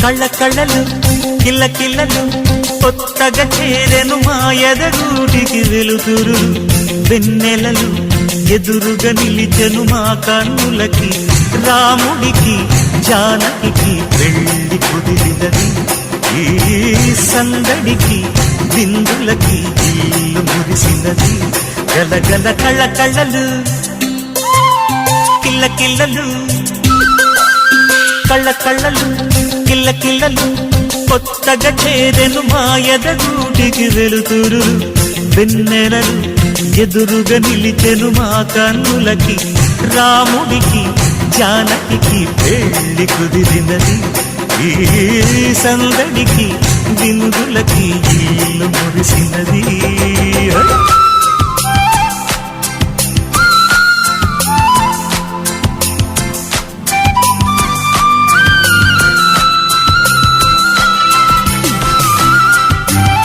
కళ్ళ కళ్ళలు కిల్ల కిల్లలు కొత్తగా చేరెను మా ఎదగూటికి వెలుతురు వెన్నెలలు ఎదురుగా నిలిచెను మా కన్నులకి రాముడికి జానకి పెళ్లి కుదిరినది ఈ సందడికి బిందులకి ఇల్లు మురిసినది గలగల కళ్ళ కళ్ళలు కిల్ల కిల్లలు కళ్ళ కళ్ళలు కిల్ల కిల్లలు కొత్తగా చేరెను మా ఎదగూటికి వెలుతురు వెన్నెలలు ఎదురుగా నిలిచెను మా కన్నులకి రాముడికి జానకి పెళ్లి కుదిరినది ఈ సందడికి బిందులకి ఇల్లు మురిసినది